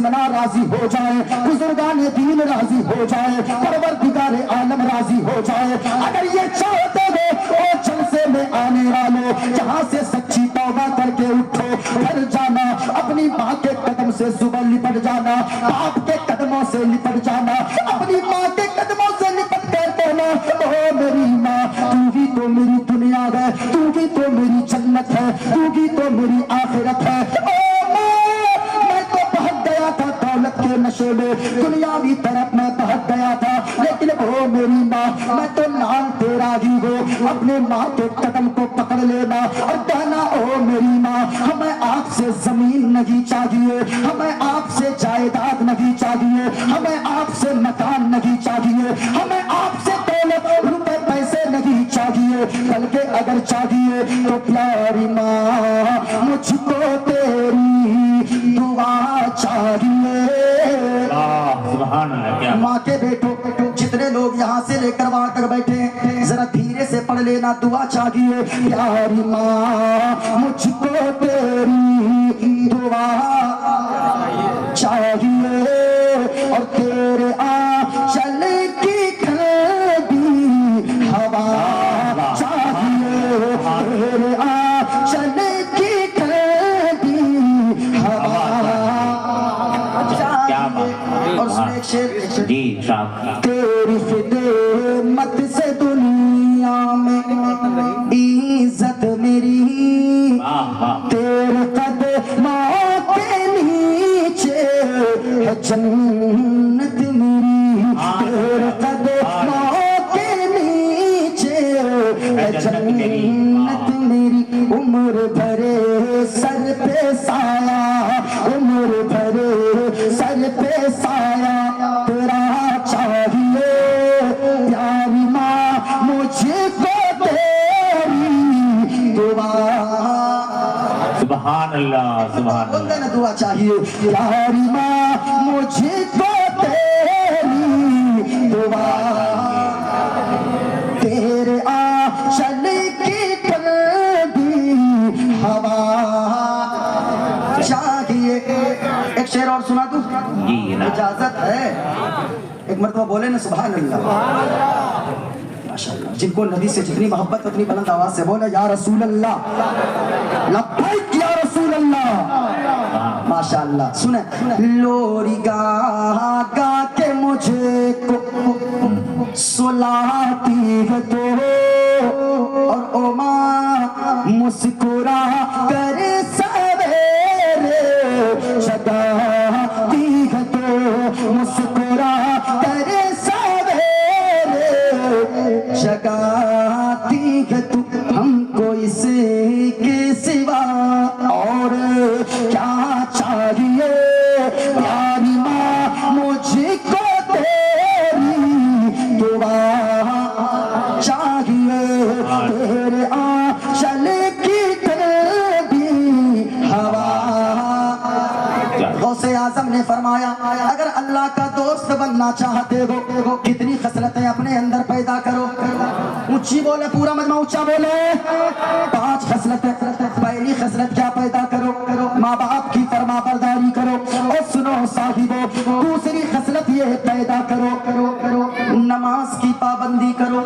زمنا راضی ہو جائے، بزرگان دین راضی ہو جائے، پروردگار عالم راضی ہو جائے۔ اگر یہ چاہتے ہو او جلسے میں آنے والوں، جہاں سے سچی توبہ کر کے اٹھو، گھر جانا، اپنی ماں کے قدم سے صبح لپٹ جانا، باپ کے قدموں سے لپٹ جانا، اپنی ماں کے قدموں سے لپٹ کر کہنا او میری ماں تو ہی تو میری دنیا ہے، تو ہی تو میری جنت ہے، تو ہی تو میری آخرت ہے۔ او ماں میں تو بہت گیا تھا دولت کے نشے میں، دنیاوی طرف میں بہت گیا تھا، لیکن او میری ماں میں تو نام تیرا ہی ہوں، اپنے ماں کے قدم کو پکڑ لینا اور کہنا او میری ماں ہمیں آپ سے زمین نہیں چاہیے، ہمیں آپ سے جائیداد نہیں چاہیے، ہمیں آپ سے مکان نہیں چاہیے، ہمیں آپ سے دولت روپے پیسے نہیں چاہیے، بلکہ اگر چاہیے تو پیاری ماں مجھ کو تیری دعا چاہیے۔ سبحان اللہ، کیا ماں کے بیٹوں جتنے لوگ یہاں سے لے کر وہاں تک بیٹھے ہیں، ذرا دھیرے سے پڑھ لینا، دعا چاہیے۔ پیاری ماں مجھ کو تیری دعا چاہیے اور تیرے آنچل کی ٹھنڈی ہوا چاہیے، تیرے آنچل کی ٹھنڈی ہوا چاہیے۔ اور سنے ایک شعر جی صاحب، تیری خدمت سے دنیا میں عزت میری، تیرے قدموں کے نیچے ہے جنت میری، تیرے قدموں کے نیچے ہے جنت میری، عمر بھرے سر پہ سایہ، عمر بھرے سر پہ سایہ تیرا چاہیے۔ پیاری ماں مجھے کو تیری دعا، سبحان اللہ، سبحان اللہ، بولتے نا دعا چاہیے۔ پیاری ماں مجھے کو تیری دعا، تیرے آنچل کی ٹھنڈی ہوا چاہیے۔ ایک شعر اور سنا دوں؟ جی نا، اجازت ہے؟ ایک مرتبہ بولے نا سبحان اللہ، ماشاءاللہ۔ جن کو نبی سے جتنی محبت اتنی بلند آواز سے بولے یا رسول اللہ، لبیک یا رسول اللہ، ماشاءاللہ۔ سنیں، لوری گا گا کے مجھے کو سلاتی ہے تو، اور او ماں مسکرا کر سویرے جگاتی ہے تو، مسکرا کر سویرے جگاتی ہے تو، ہم کو اس کے سوا اور کیا چاہیے۔ پیاری ماں مجھ کو تیری دعا چاہیے، تیرے آنچل کی ٹھنڈی ہوا۔ غوث اعظم نے فرمایا اگر اللہ کا دوست بننا چاہتے ہو کتنی خصلتیں اپنے اندر پیدا کرو، اونچی بولے، پورا مجمع اونچا بولے، 5 خصلتیں۔ پہلی خصلت کیا پیدا کرو؟ ماں باپ کی فرما برداری کرو۔ اور سنو صاحبو، دوسری خصلت یہ پیدا کرو نماز کی پابندی کرو،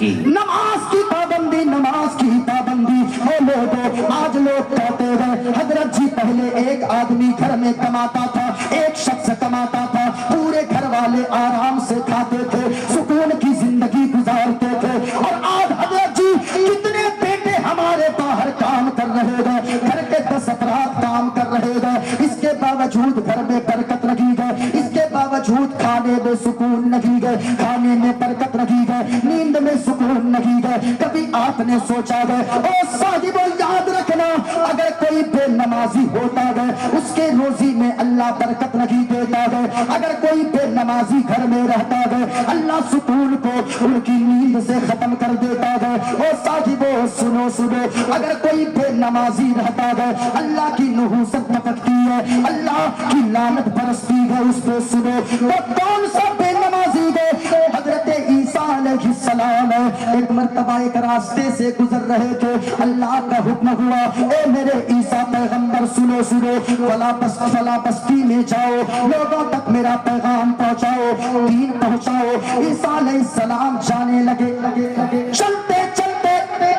نماز کی پابندی، نماز کی پابندی۔ او لوگو، آج لوگ کہتے ہیں حضرت جی پہلے ایک آدمی گھر میں کماتا تھا، ایک شخص کماتا تھا، پورے گھر والے آرام سے کھاتے تھے، سکون کی زندگی گزارتے تھے، اور آج حضرت جی کتنے بیٹے ہمارے باہر کام کر رہے گا، گھر کے 10 افراد کام کر رہے گا، اس کے باوجود گھر میں برکت نہیں گئے، اس کے باوجود کھانے میں سکون نہیں گئے، کھانے میں برکت نہیں گئے، نیند میں سکون نہیں گئے۔ کبھی آپ نے سوچا گئے او صاحبو یاد رکھنا اگر کوئی بے نمازی ہوتا گئے اس کے روزی میں اللہ برکت نہیں دیتا گئے، اگر کوئی بے نمازی گھر میں رہتا گئے اللہ سکون کو ان کی نیند سے ختم کر دیتا گئے۔ او صاحبو سنو سنو، اگر کوئی بے نمازی رہتا گئے اللہ کی نحوست پکڑتی ہے، اللہ کی لعنت برستی ہے اس پہ۔ سنو وہ کون سا بے نمازی گئے؟ حضرت عیسیٰ علیہ السلام ایک مرتبہ ایک راستے سے گزر رہے تھے، اللہ کا حکم ہوا اے میرے عیسیٰ پیغمبر سنو فلاں بستی میں جاؤ، لوگوں تک میرا پیغام پہنچاؤ، دین پہنچاؤ۔ عیسیٰ علیہ السلام جانے لگے، چلتے چلتے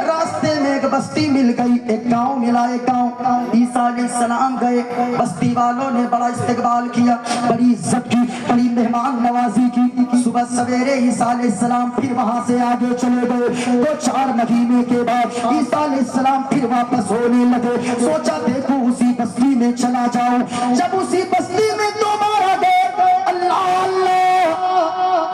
راستے میں ایک بستی مل گئی، ایک گاؤں ملا، ایک گاؤں۔ عیسیٰ علیہ السلام گئے، بستی والوں نے بڑا استقبال کیا، بڑی عزت کی، بڑی مہمان نوازی کی۔ صبح سویرے عیسیٰ علیہ السلام پھر وہاں سے آگے چلے گئے، تو 4 مہینے کے بعد عیسیٰ علیہ السلام پھر واپس ہونے لگے۔ سوچا دیکھو اسی بستی میں چلا جاؤں، جب اسی بستی میں دوبارہ گئے، اللہ اللہ،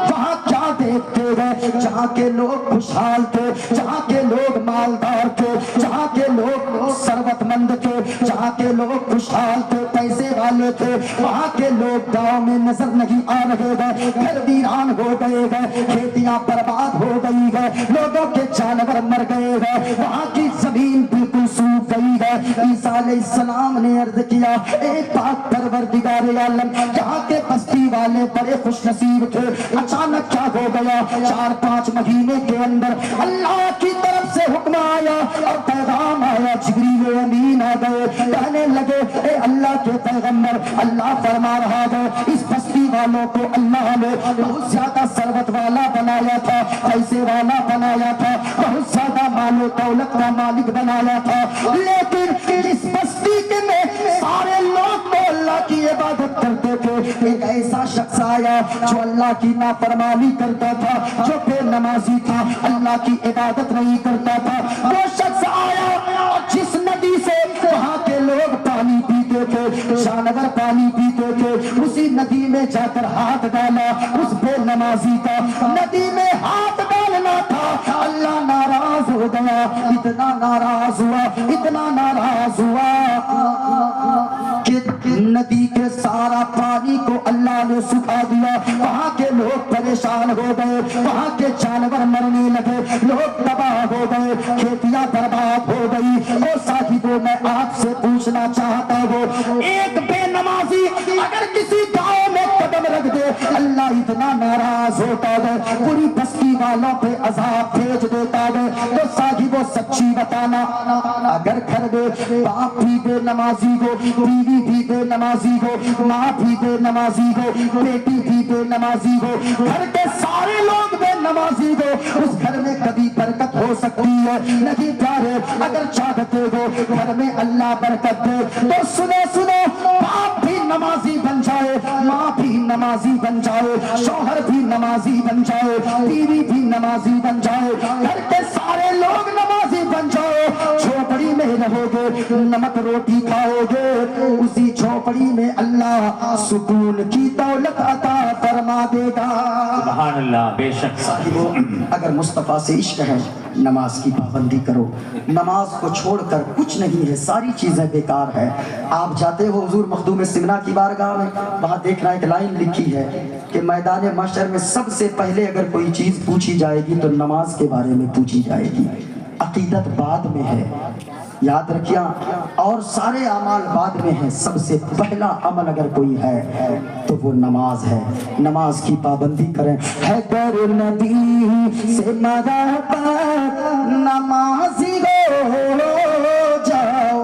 وہاں کیا دیکھتے گئے؟ جہاں کے لوگ خوشحال تھے، جہاں کے لوگ مالدار تھے، جہاں کے لوگ ثروت مند تھے، جہاں کے لوگ خوشحال تھے، پیسے والے تھے، وہاں کے لوگ گاؤں میں نظر نہیں آ رہے گئے، گھر ویران ہو گئے گئے، کھیتیاں برباد ہو گئی گئے، لوگوں کے جانور مر گئے گئے، وہاں کی زمین بالکل سوکھ گئی ہے۔ عیسیٰ علیہ السلام نے عرض کیا اے پاک پروردگار عالم، یہاں کے بستی والے بڑے خوش نصیب تھے، اچانک کیا ہو گیا؟ 4-5 مہینے کے اندر اللہ کی طرف سے حکم آیا اور پیغام آیا، جبریل امین آ گئے، کہنے لگے اے اللہ کے پیغمبر، اللہ فرما رہا ہے اس بستی والوں کو اللہ نے بہت زیادہ ثروت والا بنایا تھا، پیسے والا بنایا تھا، بہت زیادہ مال و دولت کا مالک بنایا تھا، لیکن اس بستی کے میں سارے لوگ تو اللہ کی عبادت کرتے تھے، ایک ایسا شخص آیا جو اللہ کی نافرمانی کرتا تھا، جو بے نمازی تھا، اللہ کی عبادت نہیں کرتا تھا۔ وہ شخص آیا اور جس ندی سے وہاں کے لوگ پانی پیتے تھے، جانور پانی پیتے تھے، اسی ندی میں جا کر ہاتھ ڈالا، اس بے نمازی کا ندی میں ہاتھ ڈالنا تھا، اللہ ناراض ہو گیا، اتنا ناراض ہوا، اتنا ناراض ہوا کہ ندی کے سارا پانی کو اللہ نے سکھا دیا، وہاں کے لوگ پریشان ہو گئے، وہاں کے جانور مرنے لگے، لوگ تباہ ہو گئے، کھیتیاں برباد ہو گئی۔ اور صاحبوں میں آپ سے پوچھنا چاہتا ہوں، ایک بے نمازی اگر کسی گاؤں میں قدم رکھ دے، اللہ اتنا ناراض ہوتا ہے، پوری بستی والوں پہ عذاب بھیج دیتا ہے۔ تو صاحبوں سچی بتانا، اگر گھر میں باپ بھی بے نمازی ہو، بیوی بھی بے نمازی ہو، ماں بھی بے نمازی ہو، بیٹی بھی بے نمازی ہو، گھر کے سارے لوگ بے نمازی ہو، اس گھر میں کبھی برکت ہو سکتی ہے نہیں پیارے؟ اگر چاہتے ہو گھر میں اللہ برکت دے تو سنو سنو، باپ بھی نمازی بن جائے، ماں بھی نمازی بن جائے، شوہر بھی نمازی بن جائے، بیوی بھی نمازی بن جائے، گھر کے سارے لوگ نمازی بن جائے، جھوپڑی میں رہو گے، نمک روٹی کھاؤ گے، اسی جھوپڑی میں اللہ سکون کی دولت عطا فرما دے گا۔ سبحان اللہ، بے شک صاحبوں، اگر مصطفیٰ سے عشق ہے نماز کی پابندی کرو، نماز کو چھوڑ کر کچھ نہیں ہے، ساری چیزیں بیکار ہے۔ آپ جاتے ہو حضور مخدوم سمنا کی بارگاہ میں، وہاں دیکھنا ایک لائن لکھی ہے کہ میدان محشر میں سب سے پہلے اگر کوئی چیز پوچھی جائے گی تو نماز کے بارے میں پوچھی جائے گی، عقیدت بعد میں ہے، یاد رکھیا، اور سارے اعمال بعد میں ہیں، سب سے پہلا عمل اگر کوئی ہے تو وہ نماز ہے۔ نماز کی پابندی کریں۔ ہے در نبی سے محبت نمازی ہو جاؤ،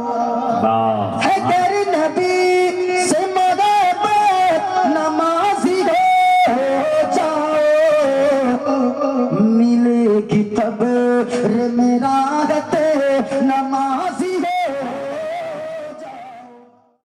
ہے در نبی سے محبت نمازی ہو جاؤ، ملے گی قبر میں راحت